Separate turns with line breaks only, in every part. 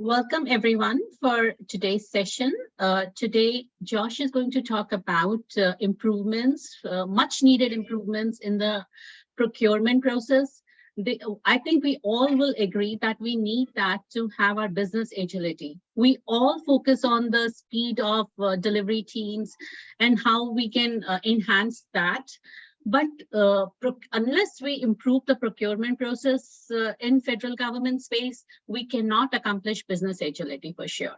Welcome everyone for today's session. Today, Josh is going to talk about improvements, much needed improvements in the procurement process. I think we all will agree that we need that to have our business agility. We all focus on the speed of delivery teams and how we can enhance that. But unless we improve the procurement process in federal government space, we cannot accomplish business agility for sure.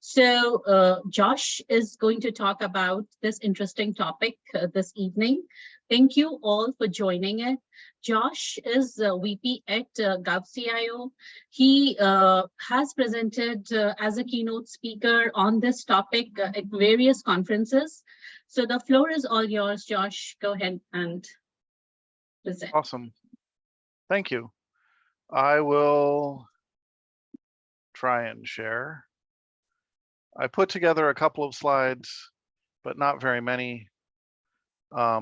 So Josh is going to talk about this interesting topic this evening. Thank you all for joining it. Josh is VP at GovCIO. He has presented as a keynote speaker on this topic at various conferences. So the floor is all yours, Josh. Go ahead and present.
Awesome. Thank you. I will try and share. I put together a couple of slides, but not very many. I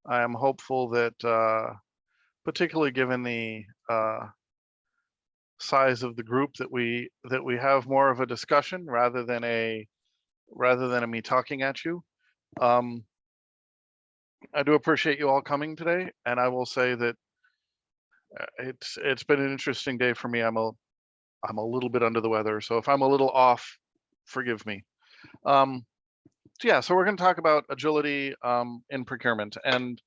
am hopeful that, particularly given the size of the group, that we have more of a discussion rather than a me talking at you. I do appreciate you all coming today, and I will say that it's been an interesting day for me. I'm a little bit under the weather, so if I'm a little off, forgive me. So we're going to talk about agility in procurement. And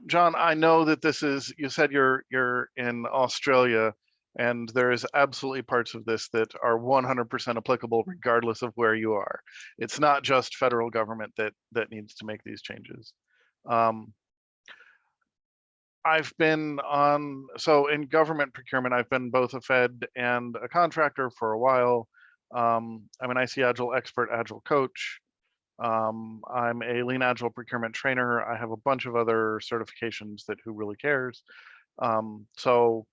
John, I know that this is, you said you're in Australia, and there is absolutely parts of this that are 100% applicable regardless of where you are. It's not just federal government that needs to make these changes. I've been in government procurement, I've been both a Fed and a contractor for a while. I'm an IC Agile expert, Agile coach. I'm a Lean Agile procurement trainer. I have a bunch of other certifications that who really cares. So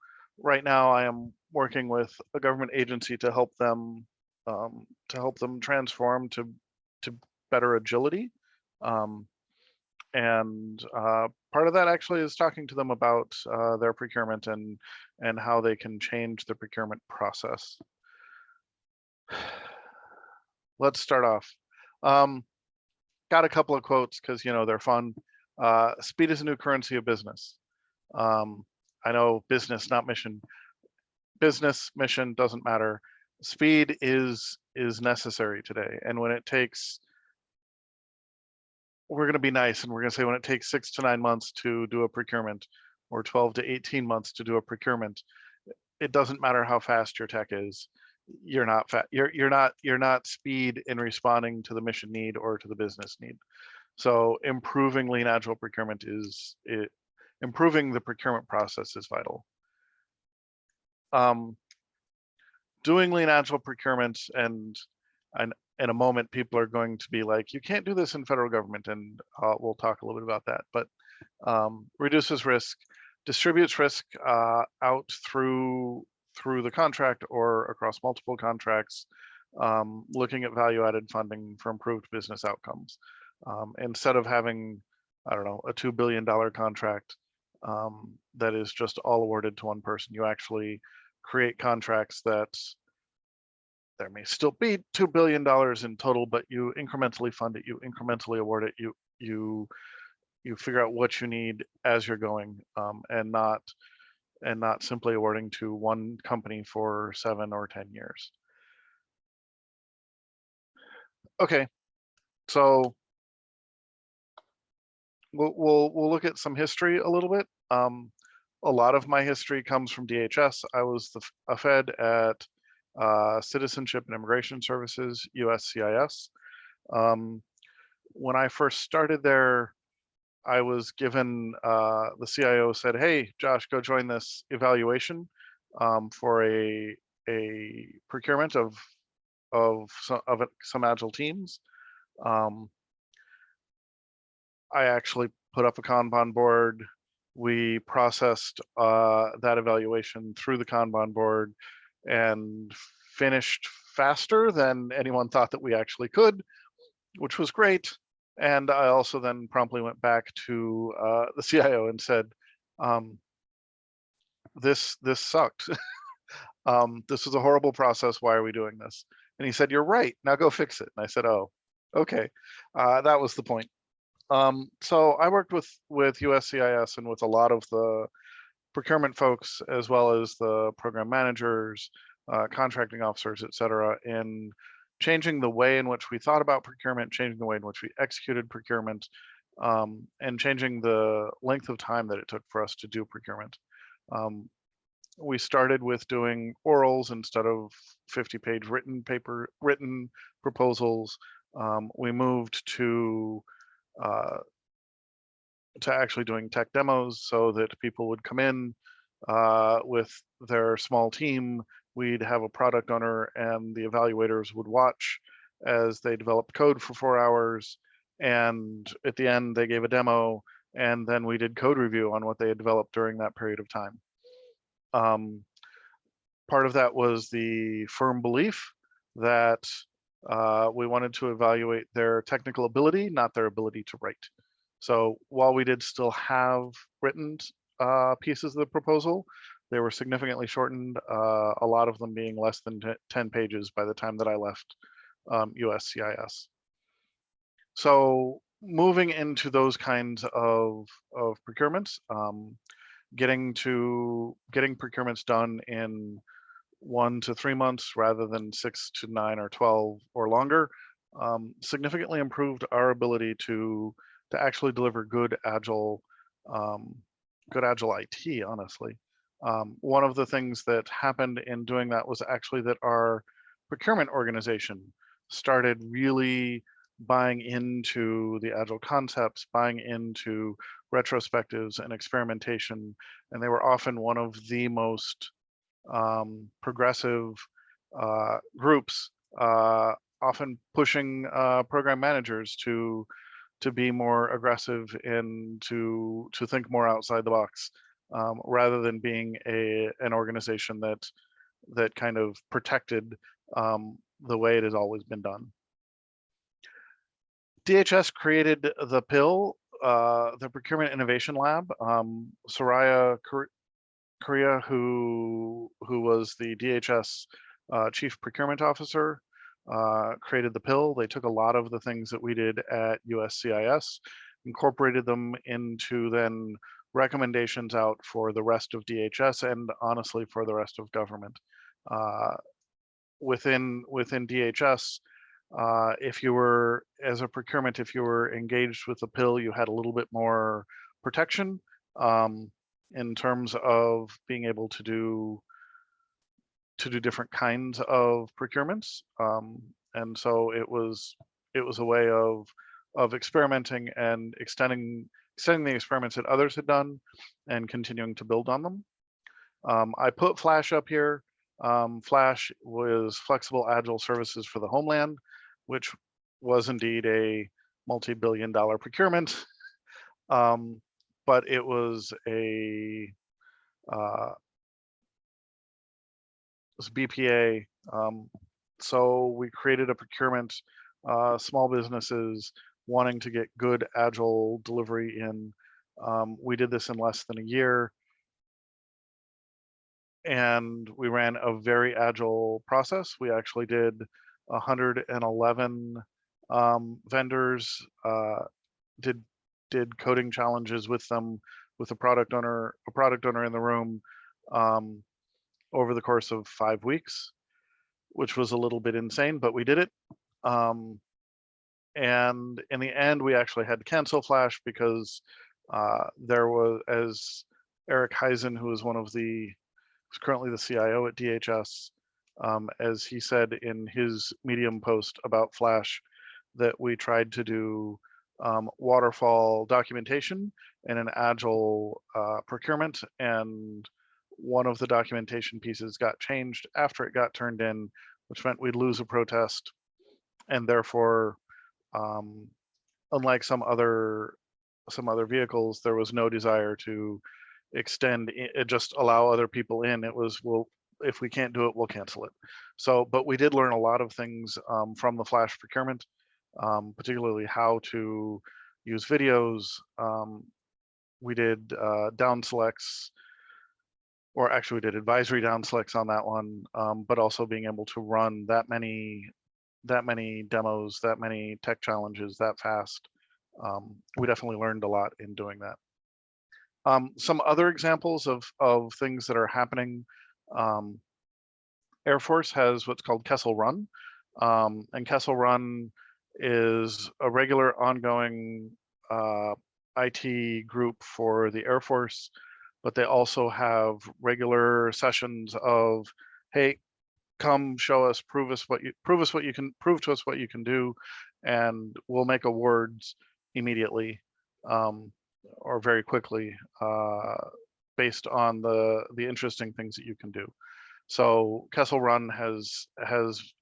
right now I am working with a government agency to help them transform to better agility. And part of that actually is talking to them about their procurement and how they can change the procurement process. Let's start off. Got a couple of quotes because they're fun. Speed is a new currency of business. I know business, not mission. Business, mission doesn't matter. Speed is necessary today, and when it takes, we're going to be nice and we're going to say when it takes 6 to 9 months to do a procurement, or 12 to 18 months to do a procurement, it doesn't matter how fast your tech is. You're not speed in responding to the mission need or to the business need. So improving Lean Agile procurement improving the procurement process is vital. Doing Lean Agile procurement, and in a moment people are going to be like, you can't do this in federal government, and we'll talk a little bit about that, but reduces risk, distributes risk out through the contract or across multiple contracts, looking at value-added funding for improved business outcomes. Instead of having, I don't know, a $2 billion contract that is just all awarded to one person, you actually create contracts that there may still be $2 billion in total, but you incrementally fund it, you incrementally award it, you figure out what you need as you're going, and not simply awarding to one company for 7 or 10 years. Okay, so we'll look at some history a little bit. A lot of my history comes from DHS. I was a Fed at Citizenship and Immigration Services, USCIS. When I first started there, I was given, the CIO said, hey, Josh, go join this evaluation for a procurement of some Agile teams. I actually put up a Kanban board. We processed that evaluation through the Kanban board and finished faster than anyone thought that we actually could, which was great. And I also then promptly went back to the CIO and said, this sucked. This is a horrible process. Why are we doing this? And he said, you're right. Now go fix it. And I said, oh, okay. That was the point. So I worked with USCIS and with a lot of the procurement folks, as well as the program managers, contracting officers, et cetera, in changing the way in which we thought about procurement, changing the way in which we executed procurement, and changing the length of time that it took for us to do procurement. We started with doing orals instead of 50-page written proposals. We moved to actually doing tech demos so that people would come in with their small team. We'd have a product owner and the evaluators would watch as they developed code for 4 hours. And at the end, they gave a demo, and then we did code review on what they had developed during that period of time. Part of that was the firm belief that we wanted to evaluate their technical ability, not their ability to write. So while we did still have written pieces of the proposal, they were significantly shortened, a lot of them being less than 10 pages by the time that I left USCIS. So moving into those kinds of procurements, getting procurements done in 1 to 3 months rather than 6 to 9 or 12 or longer, significantly improved our ability to actually deliver good agile IT, honestly. One of the things that happened in doing that was actually that our procurement organization started really buying into the agile concepts, buying into retrospectives and experimentation, and they were often one of the most progressive groups, often pushing program managers to be more aggressive and to think more outside the box, rather than being an organization that kind of protected the way it has always been done. DHS created the PIL, the Procurement Innovation Lab. Soraya Korea, who was the DHS Chief Procurement Officer, created the PIL. They took a lot of the things that we did at USCIS, incorporated them into then recommendations out for the rest of DHS and honestly for the rest of government. Within DHS, if you were, as a procurement, if you were engaged with a PIL, you had a little bit more protection in terms of being able to do different kinds of procurements. And so it was a way of experimenting and extending the experiments that others had done and continuing to build on them. I put Flash up here. Flash was Flexible Agile Services for the Homeland, which was indeed a multi-billion-dollar procurement. But it was BPA. So we created a procurement, small businesses wanting to get good agile delivery in. We did this in less than a year. And we ran a very agile process. We actually did 111 vendors, did coding challenges with them, with a product owner in the room, over the course of 5 weeks, which was a little bit insane, but we did it. And in the end, we actually had to cancel Flash because there was, as Eric Heisen, who is currently the CIO at DHS, as he said in his Medium post about Flash, that we tried to do waterfall documentation and an agile procurement, and one of the documentation pieces got changed after it got turned in, which meant we'd lose a protest, and therefore, unlike some other vehicles, there was no desire to extend it, just allow other people in. It was, well, if we can't do it, we'll cancel it. So, but we did learn a lot of things from the Flash procurement, particularly how to use videos. We did down selects, or actually we did advisory down selects on that one, but also being able to run that many demos, that many tech challenges that fast. We definitely learned a lot in doing that. Some other examples of things that are happening. Air Force has what's called Kessel Run, and Kessel Run is a regular ongoing IT group for the Air Force, but they also have regular sessions of, hey, come show us, prove to us what you can do, and we'll make awards immediately or very quickly based on the interesting things that you can do. So Kessel Run has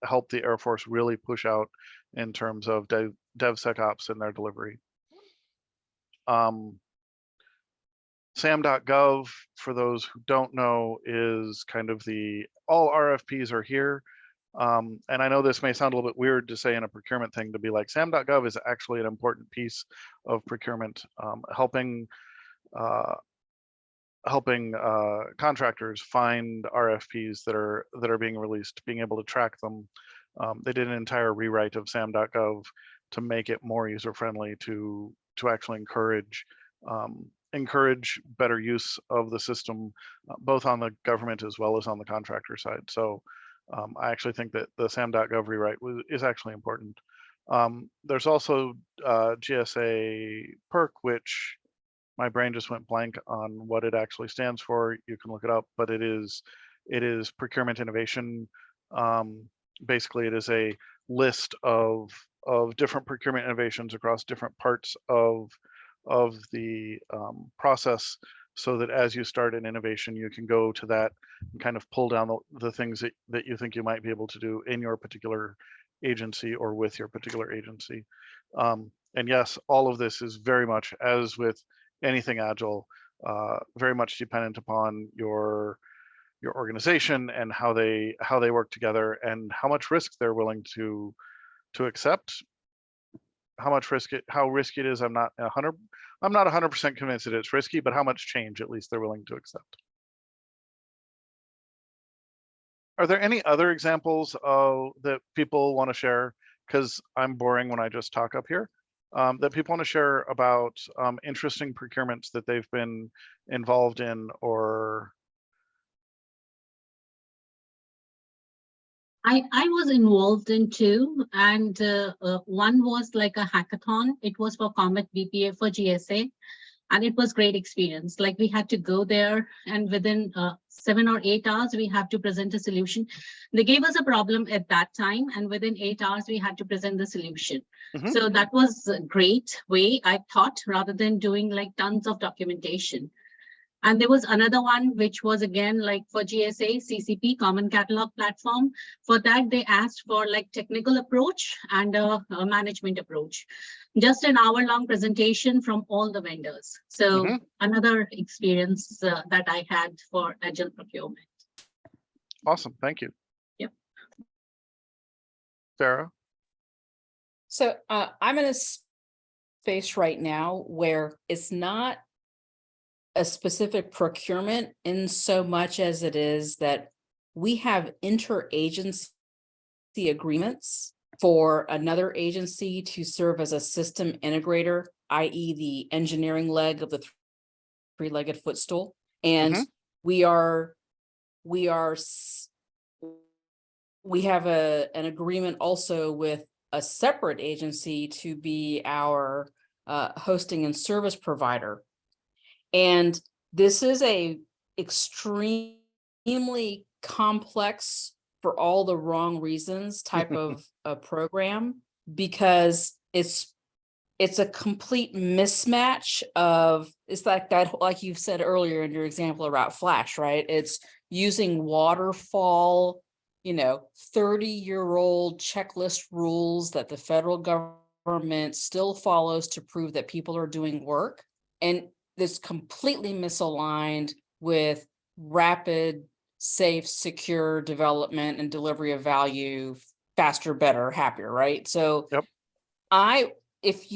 helped the Air Force really push out in terms of DevSecOps in their delivery. SAM.gov, for those who don't know, is kind of all RFPs are here. And I know this may sound a little bit weird to say in a procurement thing, to be like, SAM.gov is actually an important piece of procurement, helping contractors find RFPs that are being released, being able to track them. They did an entire rewrite of SAM.gov to make it more user-friendly, to actually encourage better use of the system, both on the government as well as on the contractor side. So I actually think that the SAM.gov rewrite is actually important. There's also GSA PERC, which my brain just went blank on what it actually stands for. You can look it up, but it is procurement innovation. Basically, it is a list of different procurement innovations across different parts of the process, so that as you start an innovation, you can go to that and kind of pull down the things that you think you might be able to do in your particular agency or with your particular agency. And yes, all of this is very much, as with anything agile, very much dependent upon your organization and how they work together, and how much risk they're willing to accept. How risky it is, I'm not 100% convinced that it's risky, but how much change at least they're willing to accept. Are there any other examples that people want to share? Because I'm boring when I just talk up here. That people want to share about interesting procurements that they've been involved in, or
I was involved in two, and one was like a hackathon. It was for Comet BPA for GSA, and it was great experience. Like, we had to go there, and within 7 or 8 hours, we have to present a solution. They gave us a problem at that time, and within 8 hours, we had to present the solution. So that was a great way, I thought, rather than doing like tons of documentation. And there was another one, which was again like for GSA, CCP, Common Catalog Platform. For that, they asked for like technical approach and a management approach. Just an hour-long presentation from all the vendors. So another experience that I had for agile procurement.
Awesome, thank you.
Yep.
Sarah?
So I'm in a space right now where it's not a specific procurement in so much as it is that we have interagency agreements for another agency to serve as a system integrator, i.e. the engineering leg of the three-legged footstool. And we have an agreement also with a separate agency to be our hosting and service provider. And this is a extremely complex, for all the wrong reasons, type of a program, because it's a complete mismatch of, it's like that, like you said earlier in your example about Flash, right? It's using waterfall, 30-year-old checklist rules that the federal government still follows to prove that people are doing work. And this completely misaligned with rapid, safe, secure development and delivery of value, faster, better, happier, right? So if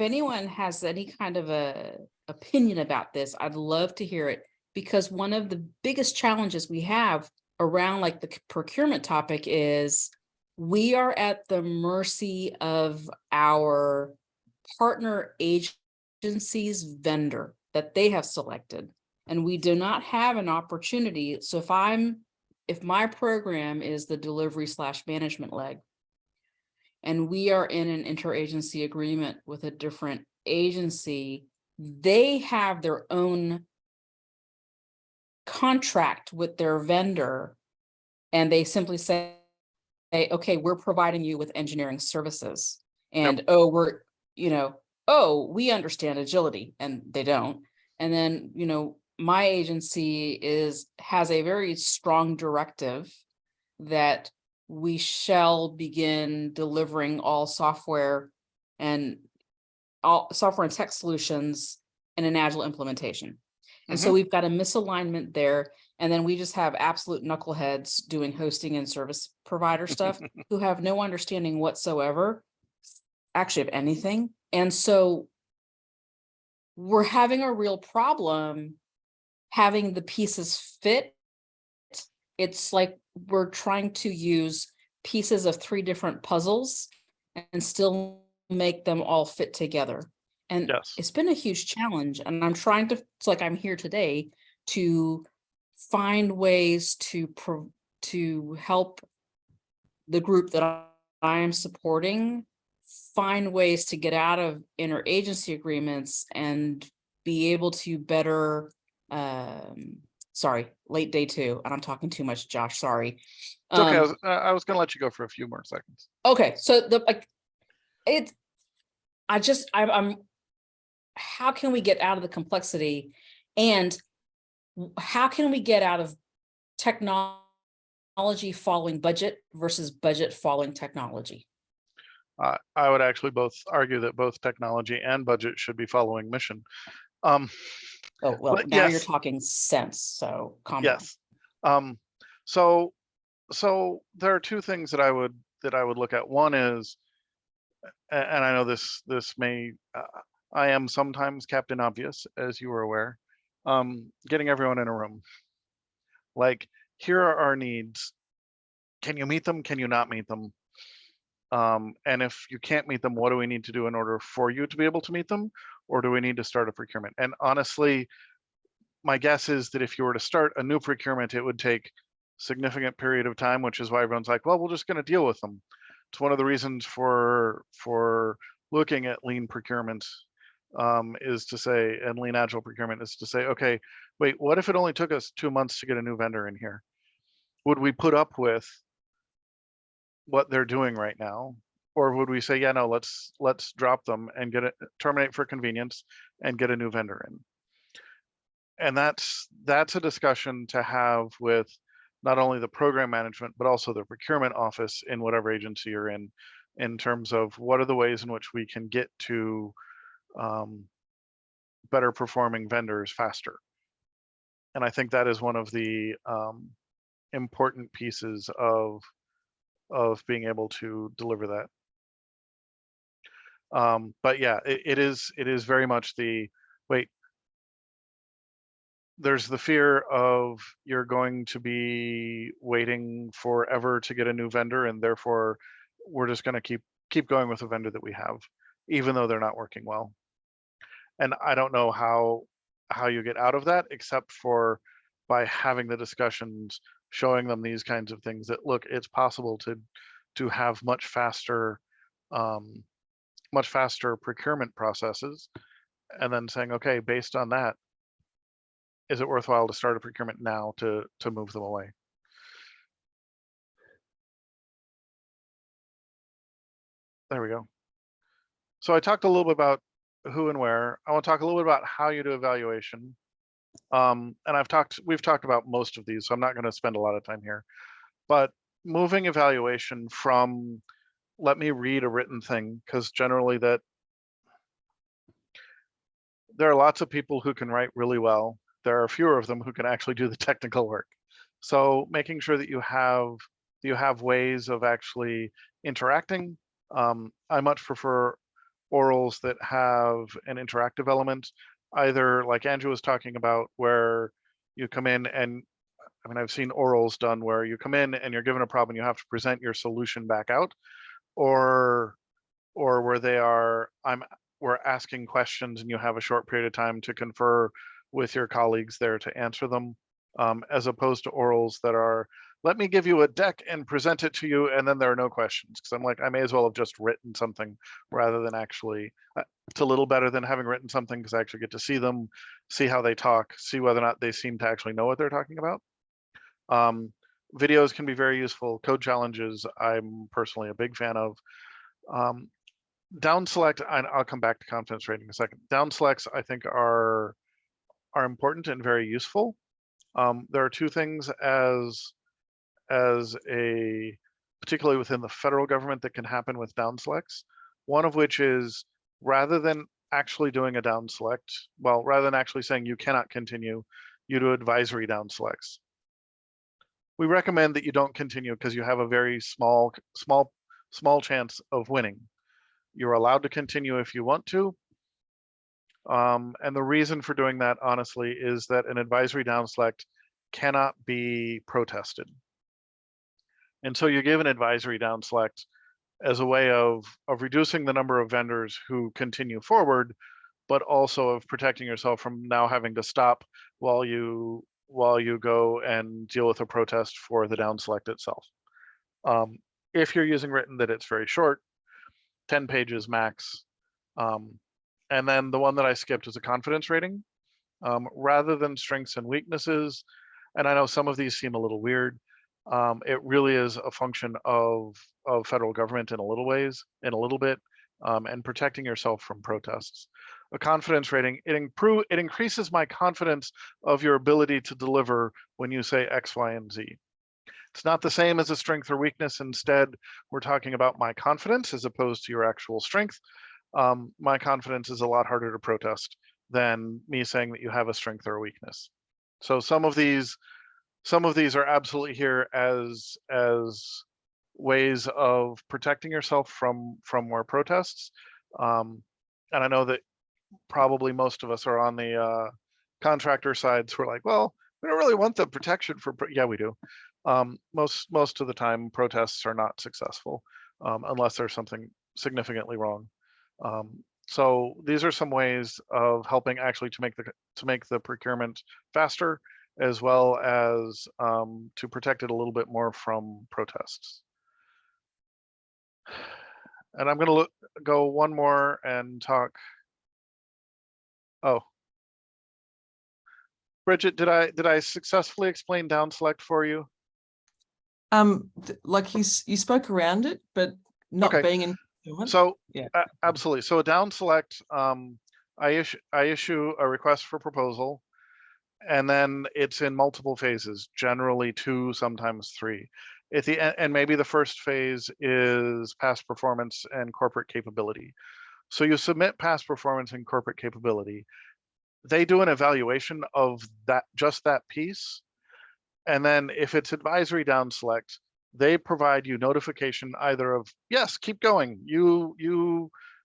anyone has any kind of a opinion about this, I'd love to hear it. because one of the biggest challenges we have around like the procurement topic is we are at the mercy of our partner agency's vendor that they have selected. And we do not have an opportunity. So if my program is the delivery/management leg, and we are in an interagency agreement with a different agency, they have their own contract with their vendor, and they simply say, okay, we're providing you with engineering services. And we understand agility, and they don't. And then, my agency has a very strong directive that we shall begin delivering all software and tech solutions in an agile implementation. And so we've got a misalignment there. And then we just have absolute knuckleheads doing hosting and service provider stuff who have no understanding whatsoever, actually, of anything. And so we're having a real problem having the pieces fit. It's like we're trying to use pieces of 3 different puzzles and still make them all fit together. And it's been a huge challenge. And I'm trying to, it's like I'm here today to find ways to help the group that I am supporting find ways to get out of interagency agreements and be able to better, sorry, late day 2, and I'm talking too much, Josh, sorry.
It's okay. I was gonna let you go for a few more seconds.
Okay, so I'm how can we get out of the complexity, and how can we get out of technology following budget versus budget following technology?
I would actually both argue that both technology and budget should be following mission. Oh
well, now you're talking sense. So calm down.
So there are 2 things that I would look at. One is, and I know this may, I am sometimes Captain Obvious, as you are aware, getting everyone in a room. Like, here are our needs. Can you meet them? Can you not meet them? And if you can't meet them, what do we need to do in order for you to be able to meet them? Or do we need to start a procurement? And honestly, my guess is that if you were to start a new procurement, it would take significant period of time, which is why everyone's like, well, we're just going to deal with them. It's one of the reasons for looking at lean procurement is to say, and lean agile procurement is to say, okay, wait, what if it only took us 2 months to get a new vendor in here? Would we put up with what they're doing right now? Or would we say, yeah, no, let's drop them and terminate for convenience and get a new vendor in? And that's a discussion to have with not only the program management, but also the procurement office in whatever agency you're in terms of what are the ways in which we can get to better performing vendors faster. And I think that is one of the important pieces of being able to deliver that. But yeah, it is very much the wait. There's the fear of you're going to be waiting forever to get a new vendor, and therefore we're just going to keep going with the vendor that we have, even though they're not working well. And I don't know how you get out of that, except for by having the discussions, showing them these kinds of things that look, it's possible to have much faster procurement processes, and then saying, okay, based on that, is it worthwhile to start a procurement now to move them away? There we go. So I talked a little bit about who and where. I want to talk a little bit about how you do evaluation. And we've talked about most of these, so I'm not going to spend a lot of time here. But moving evaluation from, let me read a written thing, because generally there are lots of people who can write really well. There are fewer of them who can actually do the technical work. So making sure that you have ways of actually interacting. I much prefer orals that have an interactive element, either like Andrew was talking about, where you come in and, I mean, I've seen orals done where you come in and you're given a problem, you have to present your solution back out, or where we're asking questions and you have a short period of time to confer with your colleagues there to answer them, as opposed to orals that are, let me give you a deck and present it to you, and then there are no questions. Because I'm like, I may as well have just written something rather than actually, it's a little better than having written something because I actually get to see them, see how they talk, see whether or not they seem to actually know what they're talking about. Videos can be very useful. Code challenges, I'm personally a big fan of. Down select, I'll come back to confidence rating in a second. Down selects, I think, are important and very useful. There are two things as a, particularly within the federal government, that can happen with down selects. One of which is, rather than actually doing a down select, well, rather than actually saying you cannot continue, you do advisory down selects. We recommend that you don't continue because you have a very small chance of winning. You're allowed to continue if you want to. And the reason for doing that, honestly, is that an advisory down select cannot be protested. And so you give an advisory down select as a way of reducing the number of vendors who continue forward, but also of protecting yourself from now having to stop while you go and deal with a protest for the down select itself. If you're using written, that it's very short, 10 pages max. And then the one that I skipped is a confidence rating. Rather than strengths and weaknesses, and I know some of these seem a little weird, it really is a function of federal government in a little bit, and protecting yourself from protests. A confidence rating, it increases my confidence of your ability to deliver when you say X, Y, and Z. It's not the same as a strength or weakness. Instead, we're talking about my confidence as opposed to your actual strength. My confidence is a lot harder to protest than me saying that you have a strength or a weakness. So some of these are absolutely here as ways of protecting yourself from more protests. And I know that probably most of us are on the contractor sides who are like, well, we don't really want the protection for, yeah, we do. Most of the time protests are not successful unless there's something significantly wrong. So these are some ways of helping actually to make the procurement faster, as well as to protect it a little bit more from protests. And I'm going to go one more and talk. Oh, Bridget, did I successfully explain down select for you?
Like you spoke around it, but not
Okay.
being in.
So
yeah,
absolutely. So a down select, I issue a request for proposal, and then it's in multiple phases, generally 2, sometimes 3. At the end, and maybe the first phase is past performance and corporate capability. So you submit past performance and corporate capability. They do an evaluation of just that piece. And then if it's advisory down select, they provide you notification either of, yes, keep going. You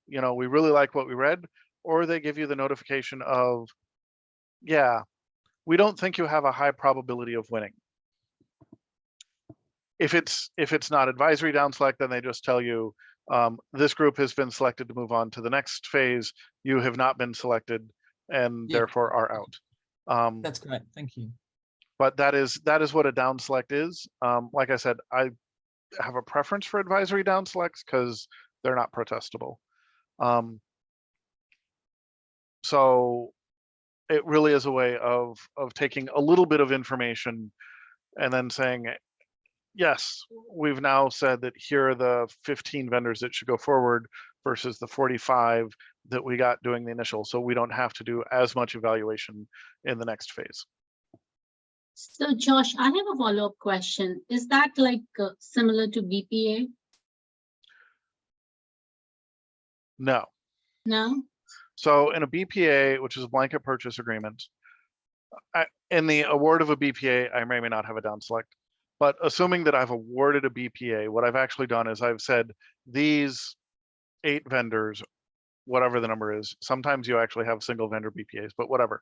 know, we really like what we read, or they give you the notification of, yeah, we don't think you have a high probability of winning. If it's not advisory down select, then they just tell you, this group has been selected to move on to the next phase. You have not been selected and therefore are out.
that's great. Thank you.
But that is what a down select is. Like I said, I have a preference for advisory down selects because they're not protestable. So it really is a way of taking a little bit of information and then saying, yes, we've now said that here are the 15 vendors that should go forward versus the 45 that we got doing the initial. So we don't have to do as much evaluation in the next phase.
So Josh, I have a follow-up question. Is that like similar to BPA?
No.
No?
So in a BPA, which is a blanket purchase agreement, in the award of a BPA, I may or may not have a down select. But assuming that I've awarded a BPA, what I've actually done is I've said these 8 vendors, whatever the number is, sometimes you actually have single vendor BPAs, but whatever.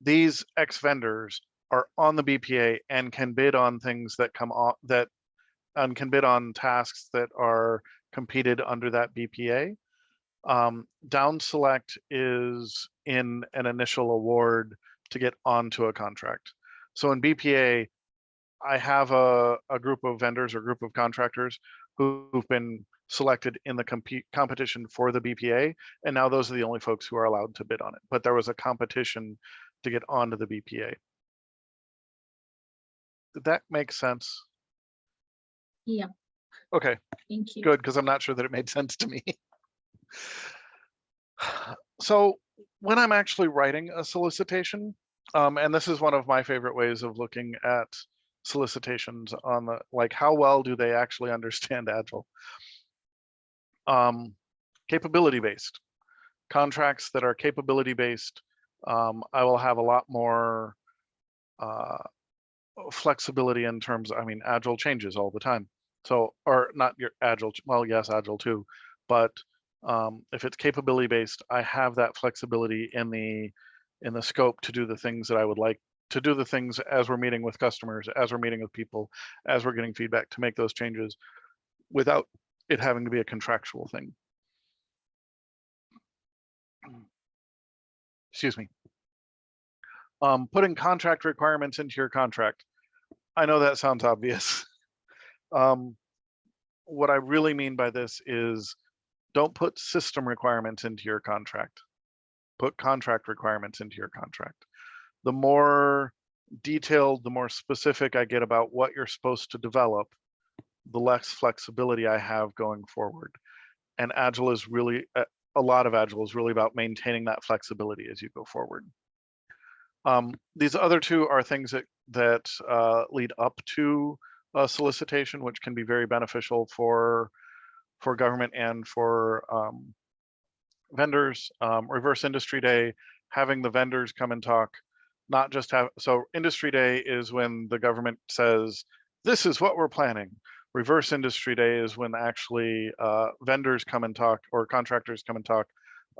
These X vendors are on the BPA and can bid on things that come off that and can bid on tasks that are competed under that BPA. Down select is in an initial award to get onto a contract. So in BPA, I have a group of vendors or group of contractors who've been selected in the competition for the BPA, and now those are the only folks who are allowed to bid on it. But there was a competition to get onto the BPA. Did that make sense?
Yeah,
Okay,
thank you.
good, because I'm not sure that it made sense to me. So when I'm actually writing a solicitation, and this is one of my favorite ways of looking at solicitations on the, like, how well do they actually understand Agile? Capability based. Contracts that are capability based, I will have a lot more flexibility in terms, I mean, Agile changes all the time. So, or not your Agile, well, yes, Agile too, but if it's capability based, I have that flexibility in the scope to do the things that I would like to do, the things as we're meeting with customers, as we're meeting with people, as we're getting feedback, to make those changes without it having to be a contractual thing. Excuse me. Putting contract requirements into your contract. I know that sounds obvious. What I really mean by this is, don't put system requirements into your contract. Put contract requirements into your contract. The more detailed, the more specific I get about what you're supposed to develop, the less flexibility I have going forward. And Agile is really, a lot of Agile is really about maintaining that flexibility as you go forward. These other two are things that lead up to a solicitation, which can be very beneficial for government and for vendors. Reverse Industry Day, having the vendors come and talk, not just have, so Industry Day is when the government says, this is what we're planning. Reverse Industry Day is when actually vendors come and talk, or contractors come and talk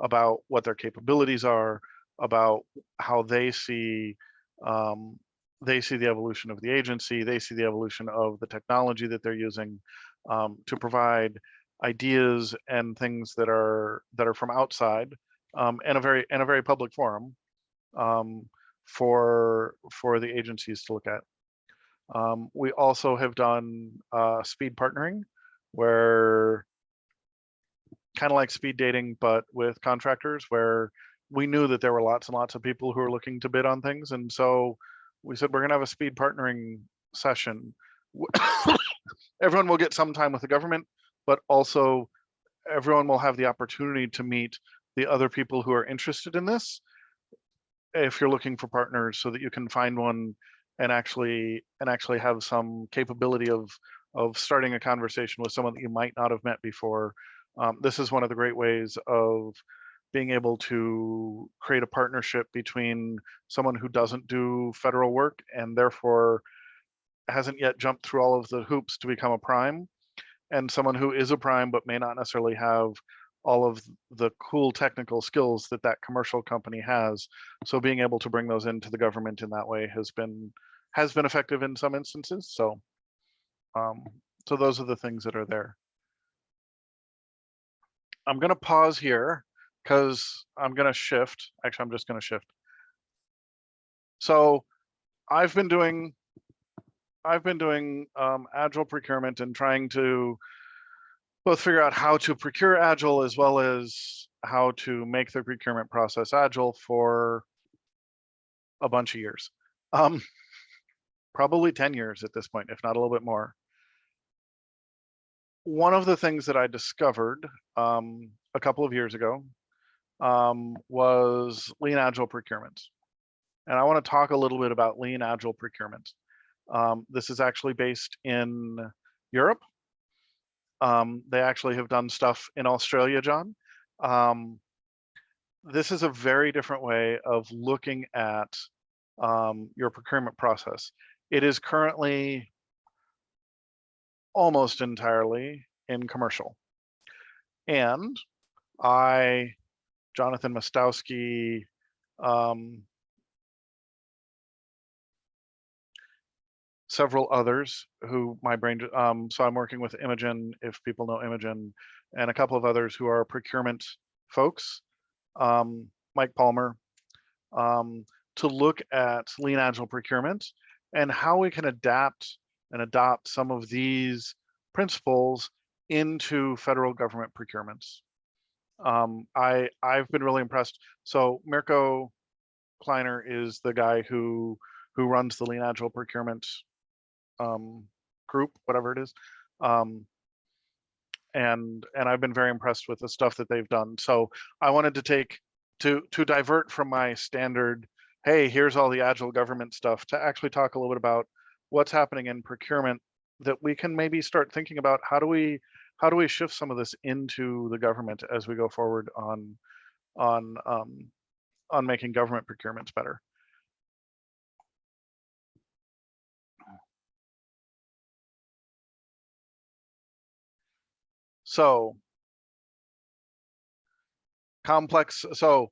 about what their capabilities are, about how they see the evolution of the agency, they see the evolution of the technology that they're using, to provide ideas and things that are from outside, in a very public forum, for the agencies to look at. We also have done speed partnering, where kind of like speed dating, but with contractors, where we knew that there were lots and lots of people who were looking to bid on things. And so we said, we're going to have a speed partnering session. Everyone will get some time with the government, but also everyone will have the opportunity to meet the other people who are interested in this, if you're looking for partners, so that you can find one and actually have some capability of starting a conversation with someone that you might not have met before. This is one of the great ways of being able to create a partnership between someone who doesn't do federal work and therefore hasn't yet jumped through all of the hoops to become a prime, and someone who is a prime but may not necessarily have all of the cool technical skills that that commercial company has. So being able to bring those into the government in that way has been effective in some instances. So so those are the things that are there. I'm going to pause here because I'm going to shift. Actually, I'm just going to shift. So I've been doing Agile procurement and trying to both figure out how to procure Agile as well as how to make the procurement process Agile for a bunch of years. Probably 10 years at this point, if not a little bit more. One of the things that I discovered a couple of years ago was Lean Agile procurement. And I want to talk a little bit about Lean Agile procurement. This is actually based in Europe. They actually have done stuff in Australia, John. This is a very different way of looking at your procurement process. It is currently almost entirely in commercial. And Jonathan Mostowski, several others who my brain, so I'm working with Imogen, if people know Imogen, and a couple of others who are procurement folks, Mike Palmer, to look at lean agile procurement and how we can adapt and adopt some of these principles into federal government procurements. I've been really impressed. So Mirko Kleiner is the guy who runs the lean agile procurement group, whatever it is. And I've been very impressed with the stuff that they've done. So I wanted to divert from my standard, hey, here's all the agile government stuff, to actually talk a little bit about what's happening in procurement, that we can maybe start thinking about how do we shift some of this into the government as we go forward on making government procurements better. So complex, so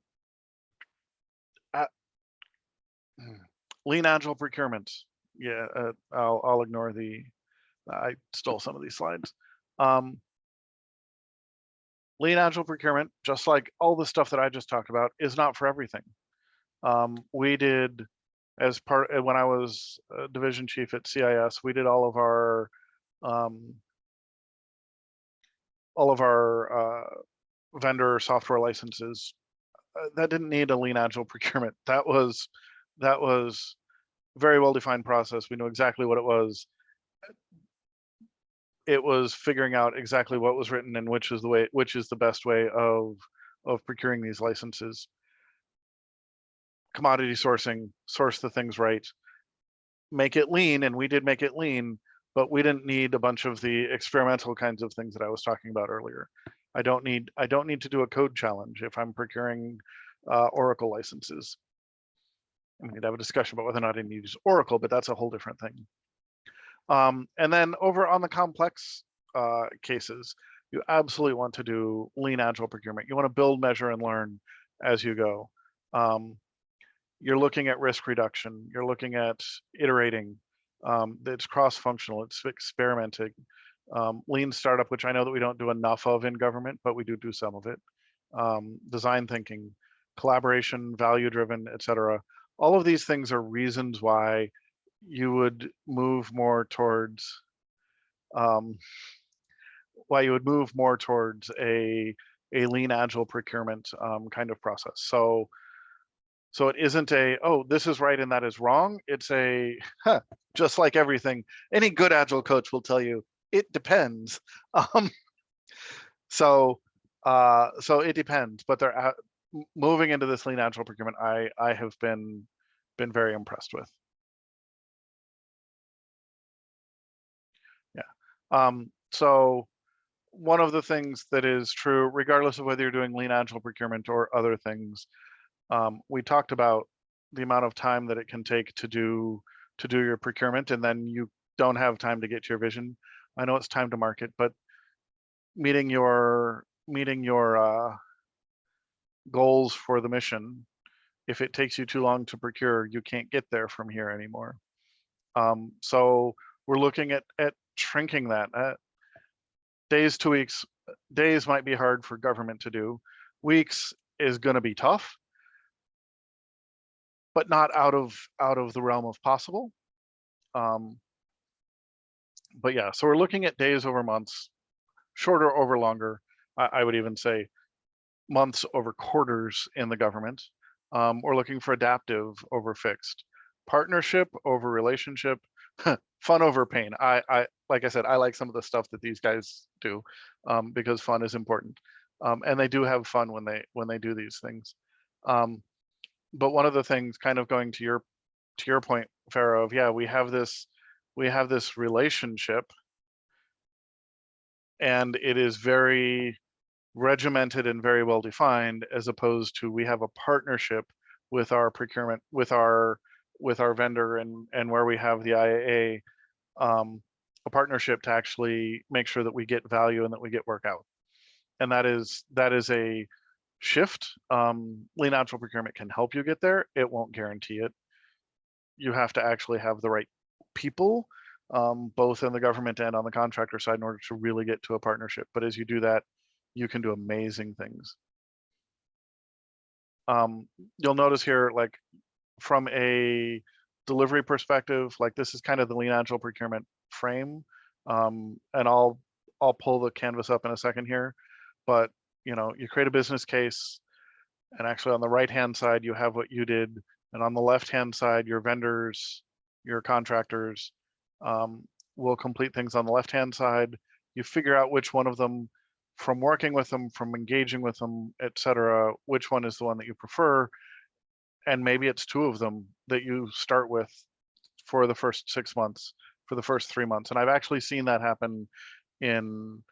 lean agile procurement. Yeah, I'll ignore I stole some of these slides. Lean agile procurement, just like all the stuff that I just talked about, is not for everything. We did, as part, when I was division chief at CIS, we did all of our vendor software licenses. That didn't need a lean agile procurement. That was very well defined process. We knew exactly what it was. It was figuring out exactly what was written and which is the best way of procuring these licenses. Commodity sourcing, source the things right, make it lean, and we did make it lean, but we didn't need a bunch of the experimental kinds of things that I was talking about earlier. I don't need to do a code challenge if I'm procuring Oracle licenses. I mean, we'd have a discussion about whether or not I need to use Oracle, but that's a whole different thing. And then over on the complex cases, you absolutely want to do lean agile procurement. You want to build, measure, and learn as you go. You're looking at risk reduction. You're looking at iterating. It's cross-functional. It's experimenting. Lean startup, which I know that we don't do enough of in government, but we do some of it. Design thinking, collaboration, value-driven, etc. All of these things are reasons why you would move more towards a lean agile procurement kind of process. So it isn't oh, this is right and that is wrong. It's just like everything, any good agile coach will tell you it depends. So it depends, but they're moving into this lean agile procurement. I have been very impressed with. So one of the things that is true, regardless of whether you're doing lean agile procurement or other things, we talked about the amount of time that it can take to do your procurement, and then you don't have time to get to your vision. I know it's time to market, but meeting your goals for the mission, if it takes you too long to procure, you can't get there from here anymore. So we're looking at shrinking that. Days to weeks. Days might be hard for government to do. Weeks is going to be tough, but not out of the realm of possible. But yeah, so we're looking at days over months, shorter over longer. I would even say months over quarters in the government. We're looking for adaptive over fixed, partnership over relationship, fun over pain. I like I said, I like some of the stuff that these guys do because fun is important, and they do have fun when they do these things. But one of the things, kind of going to your point, Farah, of yeah, we have this relationship, and it is very regimented and very well defined, as opposed to we have a partnership with our procurement, with our vendor, and where we have the IAA, a partnership to actually make sure that we get value and that we get work out. And that is a shift. Lean agile procurement can help you get there. It won't guarantee it. You have to actually have the right people, both in the government and on the contractor side, in order to really get to a partnership. But as you do that, you can do amazing things. You'll notice here, like from a delivery perspective, like this is kind of the lean agile procurement frame. And I'll pull the canvas up in a second here, but you know, you create a business case, and actually on the right hand side you have what you did, and on the left hand side your vendors, your contractors will complete things on the left hand side. You figure out which one of them, from working with them, from engaging with them, etc., which one is the one that you prefer, and maybe it's two of them that you start with for the first 6 months, for the first 3 months. And I've actually seen that happen in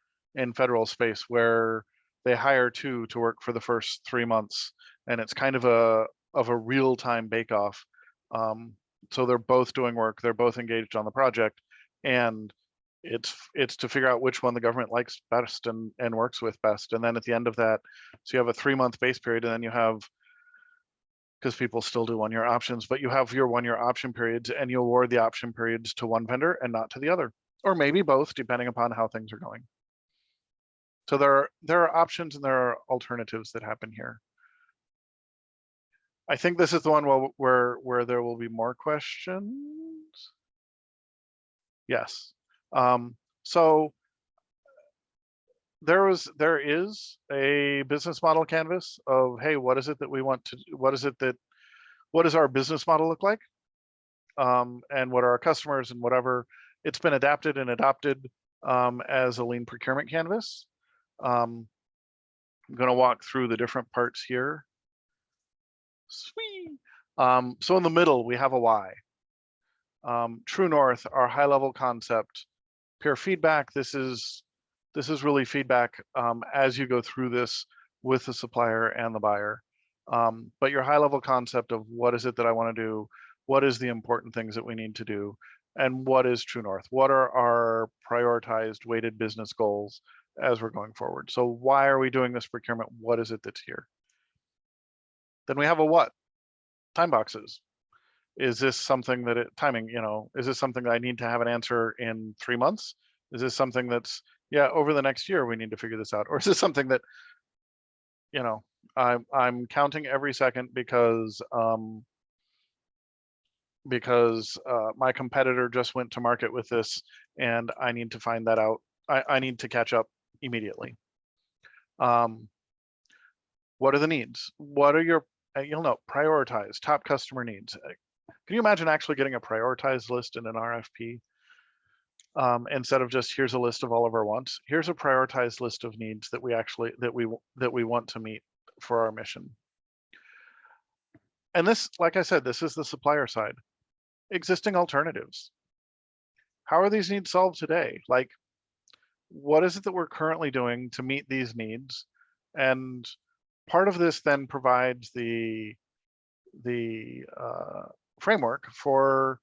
federal space, where they hire two to work for the first 3 months, and it's kind of a real-time bake-off. So they're both doing work, they're both engaged on the project, and it's to figure out which one the government likes best and works with best. And then at the end of that, so you have a 3-month base period, and then you have, because people still do 1-year options, but you have your 1-year option periods, and you award the option periods to one vendor and not to the other, or maybe both, depending upon how things are going. So there are options and there are alternatives that happen here. I think this is the one where there will be more questions. Yes. So there is a business model canvas of, hey, what is it that we want to, what does our business model look like? And what are our customers and whatever. It's been adapted and adopted as a lean procurement canvas. I'm going to walk through the different parts here. Sweet. So in the middle, we have a why. True North, our high level concept. Peer feedback, this is really feedback as you go through this with the supplier and the buyer. But your high level concept of what is it that I want to do, what is the important things that we need to do, and what is True North? What are our prioritized weighted business goals as we're going forward? So why are we doing this procurement? What is it that's here? Then we have a what? Time boxes. Is this something that timing, you know, is this something that I need to have an answer in 3 months? Is this something that's, yeah, over the next year we need to figure this out? Or is this something that, you know, I'm counting every second because my competitor just went to market with this and I need to find that out. I need to catch up immediately. What are the needs? What are your, you'll know, prioritize top customer needs. Can you imagine actually getting a prioritized list in an RFP? Instead of just, here's a list of all of our wants, here's a prioritized list of needs that we actually, that we want to meet for our mission. And this, like I said, this is the supplier side. Existing alternatives. How are these needs solved today? Like, what is it that we're currently doing to meet these needs? And part of this then provides the framework for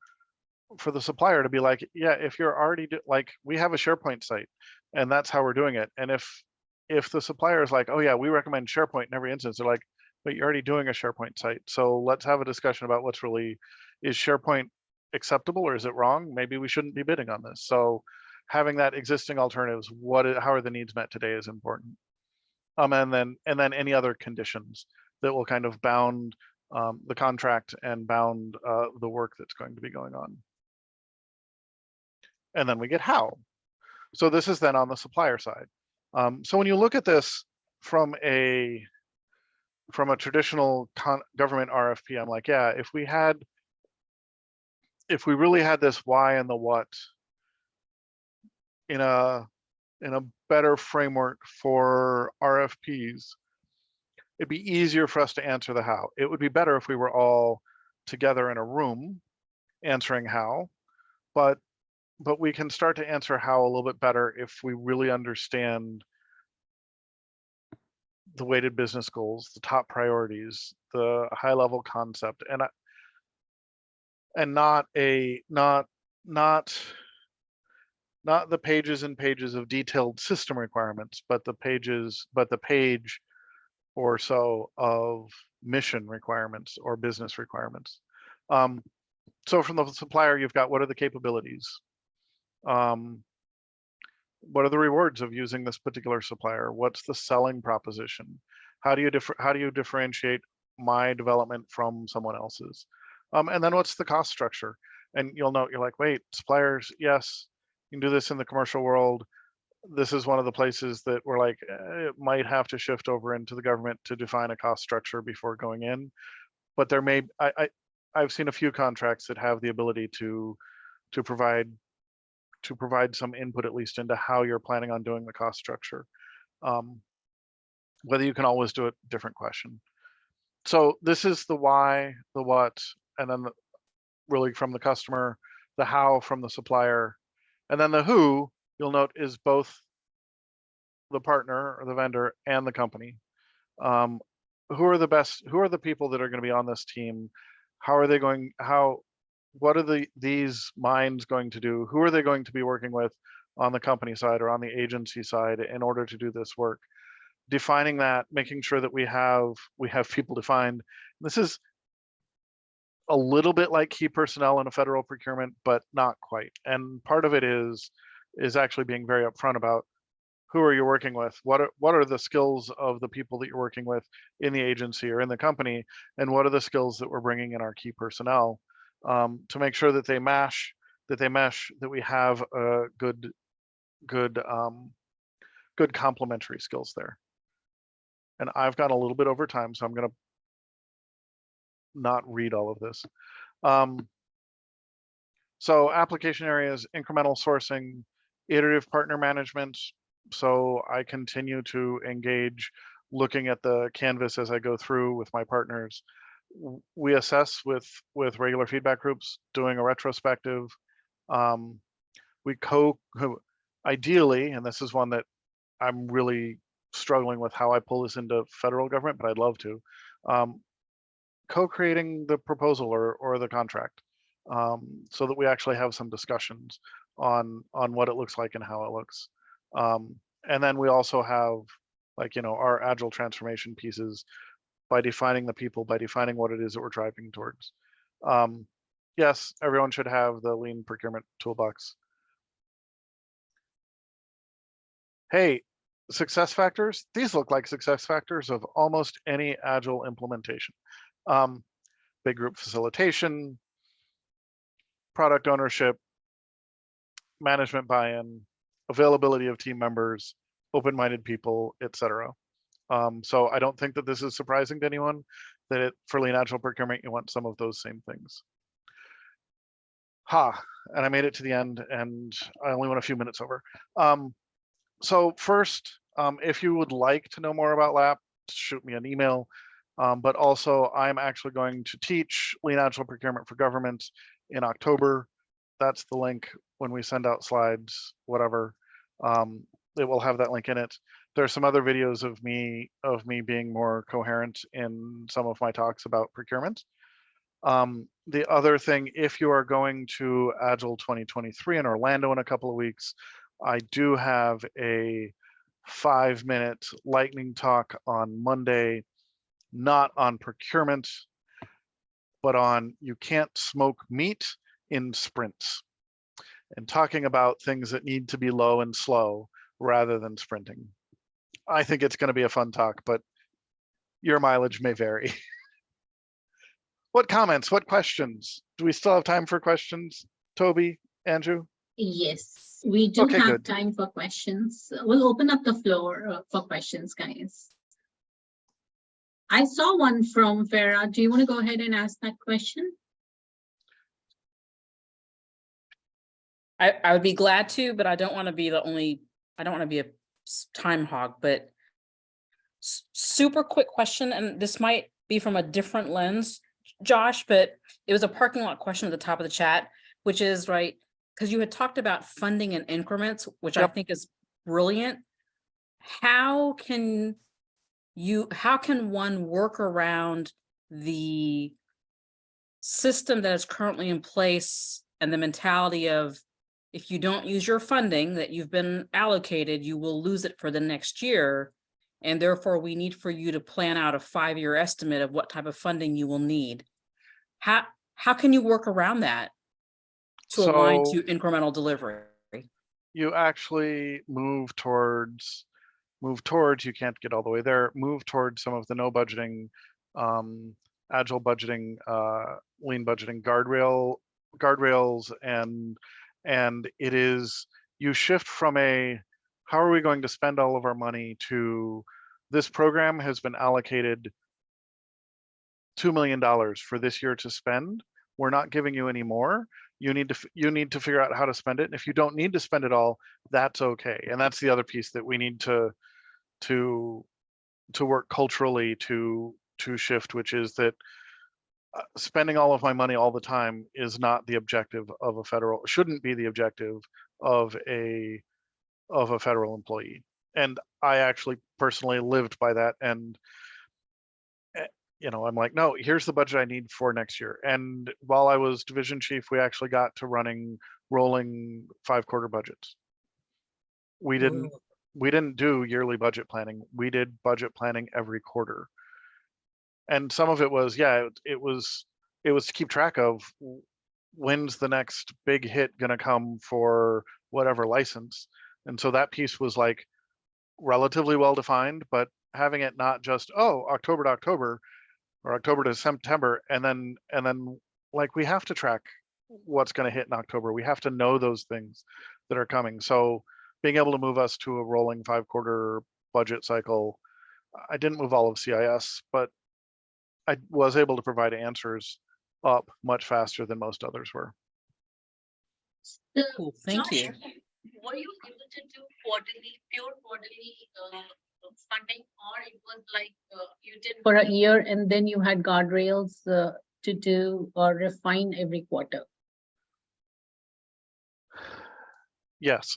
the supplier to be like, yeah, if you're already like, we have a SharePoint site and that's how we're doing it. And if the supplier is like, oh yeah, we recommend SharePoint in every instance, they're like, but you're already doing a SharePoint site. So let's have a discussion about what's really, is SharePoint acceptable or is it wrong? Maybe we shouldn't be bidding on this. So having that existing alternatives, how are the needs met today is important. And then any other conditions that will kind of bound the contract and bound the work that's going to be going on. And then we get how. So this is then on the supplier side. So when you look at this from a traditional government RFP, I'm like, yeah, if we really had this why and the what in a better framework for RFPs, it'd be easier for us to answer the how. It would be better if we were all together in a room answering how, but we can start to answer how a little bit better if we really understand the weighted business goals, the top priorities, the high level concept, and not the pages and pages of detailed system requirements, but the page or so of mission requirements or business requirements. So from the supplier, you've got what are the capabilities? What are the rewards of using this particular supplier? What's the selling proposition? How do you differentiate my development from someone else's? And then what's the cost structure? And you'll note, you're like, wait, suppliers, yes, you can do this in the commercial world. This is one of the places that we're like, it might have to shift over into the government to define a cost structure before going in. But there may, I've seen a few contracts that have the ability to provide some input at least into how you're planning on doing the cost structure. Whether you can always do it, different question. So this is the why, the what, and then really from the customer, the how from the supplier, and then the who, you'll note, is both the partner or the vendor and the company. Who are the people that are going to be on this team? What are these minds going to do? Who are they going to be working with on the company side or on the agency side in order to do this work? Defining that, making sure that we have people defined. This is a little bit like key personnel in a federal procurement, but not quite. And part of it is actually being very upfront about who are you working with? What are the skills of the people that you're working with in the agency or in the company? And what are the skills that we're bringing in our key personnel to make sure that they mesh, that we have a good complementary skills there. And I've gone a little bit over time, so I'm going to not read all of this. So application areas, incremental sourcing, iterative partner management. So I continue to engage, looking at the canvas as I go through with my partners. We assess with regular feedback groups, doing a retrospective. We ideally, and this is one that I'm really struggling with how I pull this into federal government, but I'd love to, co-creating the proposal or the contract, so that we actually have some discussions on what it looks like and how it looks. And then we also have, like, our agile transformation pieces by defining the people, by defining what it is that we're driving towards. Yes, everyone should have the lean procurement toolbox. Hey, success factors. These look like success factors of almost any agile implementation. Big group facilitation, product ownership, management buy-in, availability of team members, open-minded people, etc. So I don't think that this is surprising to anyone that for lean agile procurement, you want some of those same things. And I made it to the end and I only went a few minutes over. So first, if you would like to know more about LAP, shoot me an email. But also I'm actually going to teach lean agile procurement for government in October. That's the link when we send out slides, whatever. It will have that link in it. There's some other videos of me being more coherent in some of my talks about procurement. The other thing, if you are going to Agile 2023 in Orlando in a couple of weeks, I do have a 5-minute lightning talk on Monday, not on procurement, but on you can't smoke meat in sprints, and talking about things that need to be low and slow rather than sprinting. I think it's going to be a fun talk, but your mileage may vary. What comments, what questions? Do we still have time for questions? Toby, Andrew?
Yes, we do
Okay,
have
good.
time for questions. We'll open up the floor for questions, guys. I saw one from Farah. Do you want to go ahead and ask that question?
I would be glad to, but I don't want to be I don't want to be a time hog, but super quick question. And this might be from a different lens, Josh, but it was a parking lot question at the top of the chat, which is right. Because you had talked about funding in increments, which I think is brilliant. How can one work around the system that is currently in place and the mentality of, if you don't use your funding that you've been allocated, you will lose it for the next year. And therefore we need for you to plan out a 5-year estimate of what type of funding you will need. how can you work around that to align
So
to incremental delivery?
you actually move towards, you can't get all the way there, move towards some of the no budgeting, agile budgeting, lean budgeting guardrails, and it is, you shift from a, how are we going to spend all of our money, to this program has been allocated $2 million for this year to spend. We're not giving you any more. You need to figure out how to spend it. And if you don't need to spend it all, that's okay. And that's the other piece that we need to work culturally to shift, which is that spending all of my money all the time is not the objective of a federal, shouldn't be the objective of a federal employee. And I actually personally lived by that. And I'm like, no, here's the budget I need for next year. And while I was division chief, we actually got to running rolling 5-quarter budgets. We didn't do yearly budget planning. We did budget planning every quarter. And some of it was, it was to keep track of when's the next big hit gonna come for whatever license. And so that piece was like relatively well defined, but having it not just, October to October or October to September, and then like we have to track what's going to hit in October. We have to know those things that are coming. So being able to move us to a rolling 5-quarter budget cycle, I didn't move all of CIS, but I was able to provide answers up much faster than most others were.
Cool, thank
Josh,
you.
were you able to do pure quarterly funding, or it was like you did for a year and then you had guardrails to do or refine every quarter?
Yes.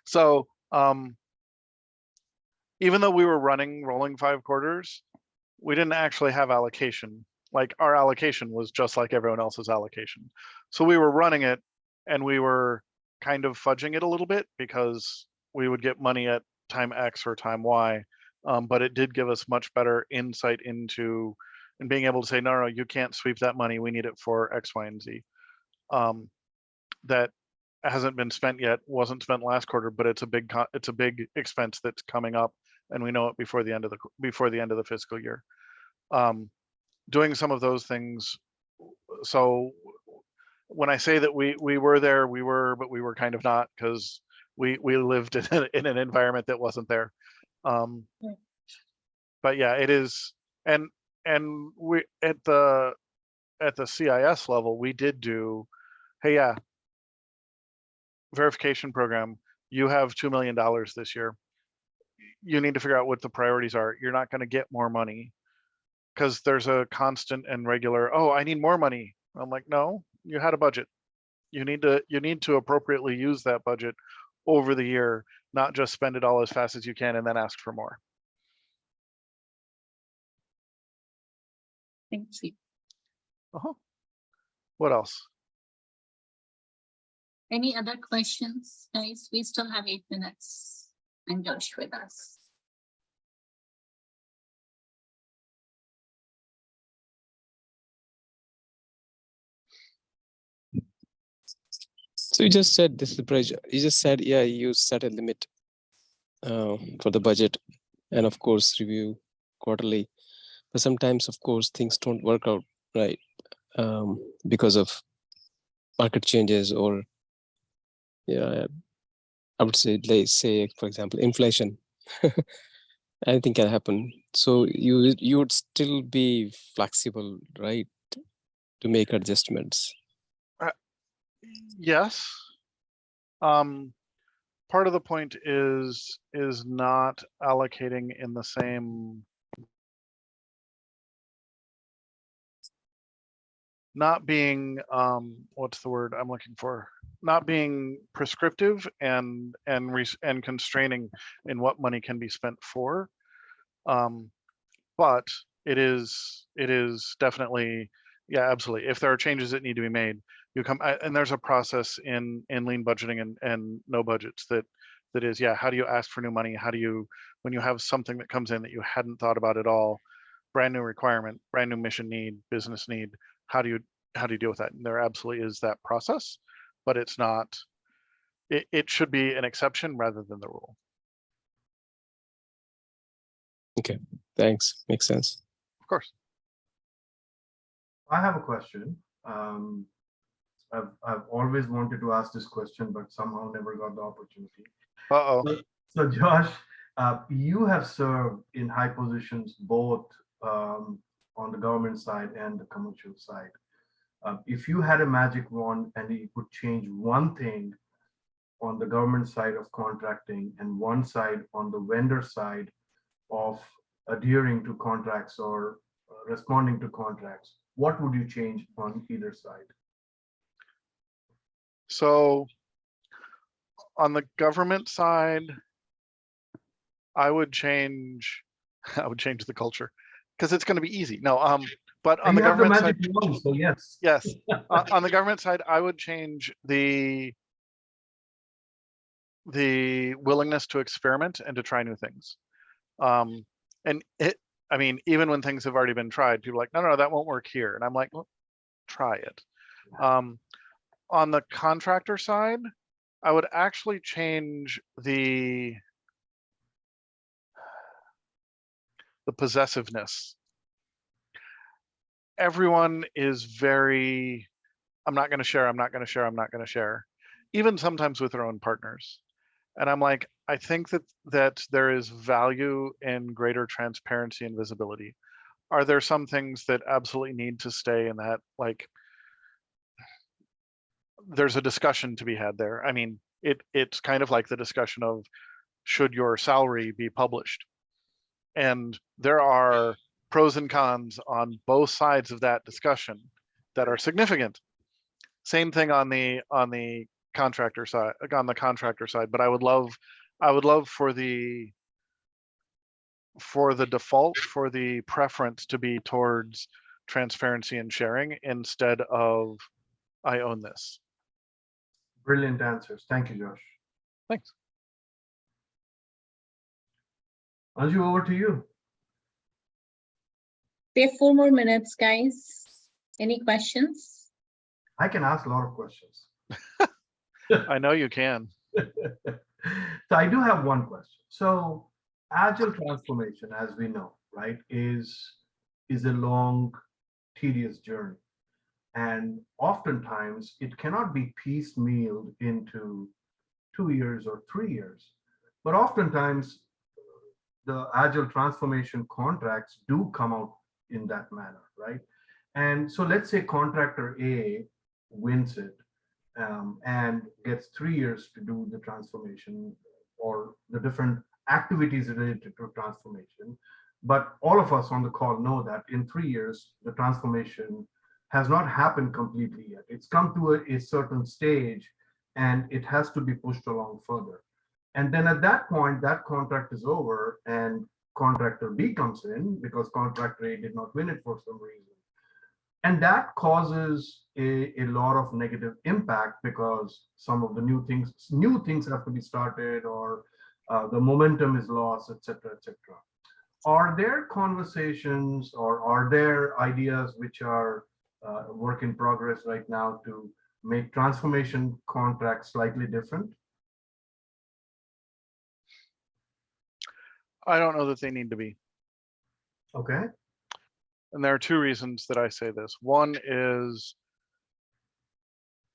So even though we were running rolling 5 quarters, we didn't actually have allocation. Like our allocation was just like everyone else's allocation. So we were running it and we were kind of fudging it a little bit because we would get money at time X or time Y. But it did give us much better insight into, and being able to say, no, you can't sweep that money. We need it for X, Y, and Z. That hasn't been spent yet, wasn't spent last quarter, but it's a big expense that's coming up, and we know it before the end of the fiscal year. Doing some of those things. So when I say that we were there, but we were kind of not, because we lived in an environment that wasn't there. But yeah, it is, and we at the CIS level, we did do, hey, yeah, verification program, you have $2 million this year. You need to figure out what the priorities are. You're not going to get more money because there's a constant and regular, I need more money. I'm like, no, you had a budget. You need to appropriately use that budget over the year, not just spend it all as fast as you can and then ask for more.
Thank you.
What else?
Any other questions, guys? We still have 8 minutes and Josh with us.
So you just said this is the pressure. You just said, yeah, you set a limit for the budget, and of course review quarterly. But sometimes, of course, things don't work out right because of market changes, or I would say, let's say, for example, inflation. Anything can happen. So you would still be flexible, right, to make adjustments.
Yes. Part of the point is not allocating in the same, not being what's the word I'm looking for? Not being prescriptive and constraining in what money can be spent for. But it is definitely, yeah, absolutely. If there are changes that need to be made, you come, and there's a process in lean budgeting and no budgets that is, yeah, how do you ask for new money? How do you, when you have something that comes in that you hadn't thought about at all, brand new requirement, brand new mission need, business need, how do how do you deal with that? And there absolutely is that process, but it's not, it should be an exception rather than the rule.
Okay, thanks. Makes sense.
Of course.
I have a question. I've always wanted to ask this question, but somehow never got the opportunity.
Uh-oh.
So Josh, you have served in high positions both on the government side and the commercial side. If you had a magic wand and you could change one thing on the government side of contracting and one side on the vendor side of adhering to contracts or responding to contracts, what would you change on either side?
So on the government side, I would change the culture because it's going to be easy. No, but on the
You have the
government
magic
side,
wand, so yes.
yes, on the government side, I would change the willingness to experiment and to try new things. And I mean, even when things have already been tried, people are like, no, that won't work here. And I'm like, well, try it. On the contractor side, I would actually change the possessiveness. Everyone is very, I'm not going to share, I'm not going to share, I'm not going to share, even sometimes with their own partners. And I'm like, I think that there is value in greater transparency and visibility. Are there some things that absolutely need to stay in that? Like, there's a discussion to be had there. I mean, it's kind of like the discussion of should your salary be published? And there are pros and cons on both sides of that discussion that are significant. Same thing on the contractor side, but I would love for the default, for the preference to be towards transparency and sharing instead of I own this.
Brilliant answers. Thank you, Josh.
Thanks.
Anju, over to you.
We have 4 more minutes, guys. Any questions?
I can ask a lot of questions.
I know you can.
So I do have one question. So agile transformation, as we know, right, is a long, tedious journey. And oftentimes it cannot be piecemealed into 2 years or 3 years. But oftentimes the agile transformation contracts do come out in that manner, right? And so let's say contractor A wins it and gets 3 years to do the transformation or the different activities related to transformation. But all of us on the call know that in 3 years, the transformation has not happened completely yet. It's come to a certain stage and it has to be pushed along further. And then at that point, that contract is over and contractor B comes in because contractor A did not win it for some reason. And that causes a lot of negative impact because some of the new things have to be started or the momentum is lost, etc., etc. Are there conversations or are there ideas which are work in progress right now to make transformation contracts slightly different?
I don't know that they need to be.
Okay.
And there are 2 reasons that I say this. One is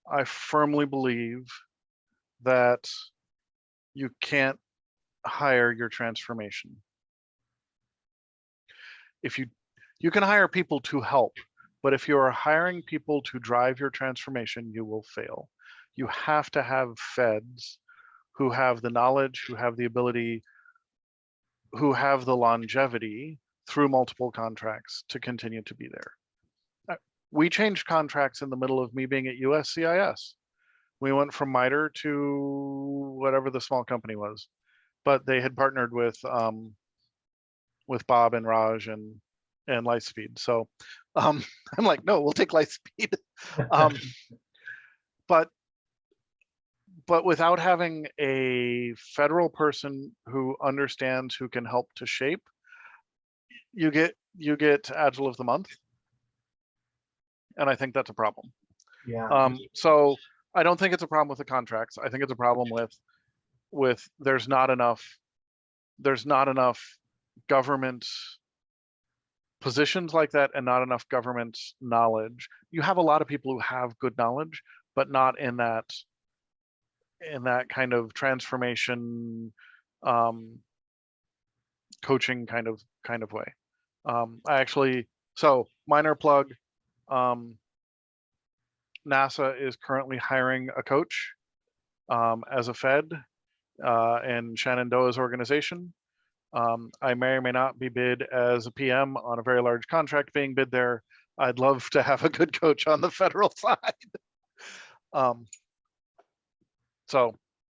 I firmly believe that you can't hire your transformation. If you can hire people to help, but if you are hiring people to drive your transformation, you will fail. You have to have feds who have the knowledge, who have the ability, who have the longevity through multiple contracts to continue to be there. We changed contracts in the middle of me being at USCIS. We went from MITRE to whatever the small company was, but they had partnered with Bob and Raj and Lightspeed. So I'm like, no, we'll take Lightspeed. But without having a federal person who understands, who can help to shape, you get Agile of the Month. and I think that's a problem.
Yeah.
So I don't think it's a problem with the contracts. I think it's a problem with there's not enough government positions like that and not enough government knowledge. You have a lot of people who have good knowledge, but not in that kind of transformation, coaching kind of way. So minor plug, NASA is currently hiring a coach as a Fed in Shenandoah's organization. I may or may not be bid as a PM on a very large contract being bid there. I'd love to have a good coach on the federal side.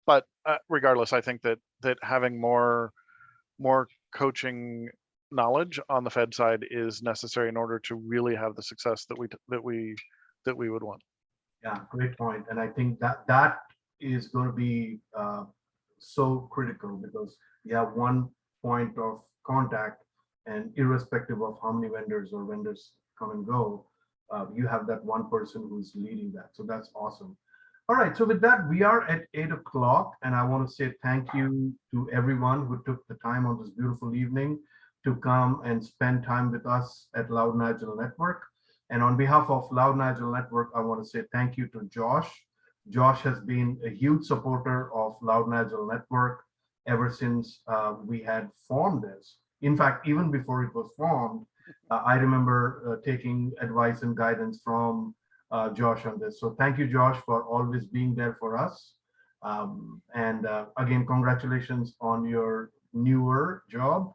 But regardless, I think that having more coaching knowledge on the Fed side is necessary in order to really have the success that we would want.
Yeah, great point. And I think that is going to be so critical, because you have one point of contact, and irrespective of how many vendors come and go, you have that one person who's leading that. So that's awesome. All right, so with that, we are at 8 o'clock, and I want to say thank you to everyone who took the time on this beautiful evening to come and spend time with us at Loud and Agile Network. And on behalf of Loud and Agile Network, I want to say thank you to Josh. Josh has been a huge supporter of Loud and Agile Network ever since we had formed this. In fact, even before it was formed, I remember taking advice and guidance from Josh on this. So thank you, Josh, for always being there for us. And again, congratulations on your newer job.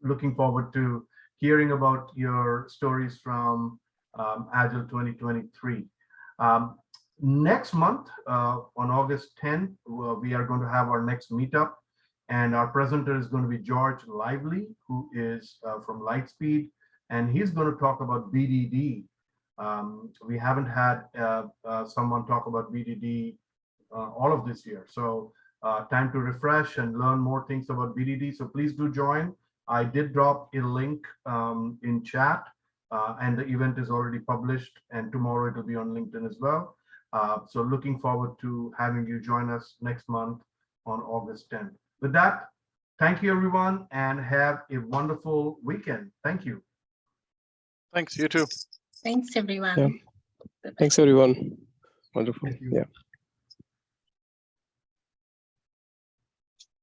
Looking forward to hearing about your stories from Agile 2023. Next month, on August 10th, we are going to have our next meetup, and our presenter is going to be George Lively, who is from Lightspeed, and he's going to talk about BDD. We haven't had someone talk about BDD all of this year, so time to refresh and learn more things about BDD. So please do join. I did drop a link in chat, and the event is already published, and tomorrow it will be on LinkedIn as well. So looking forward to having you join us next month on August 10th. With that, thank you, everyone, and have a wonderful weekend. Thank you.
Thanks, you too.
Thanks, everyone.
Yeah. Thanks, everyone. Wonderful.
Thank you.
Yeah.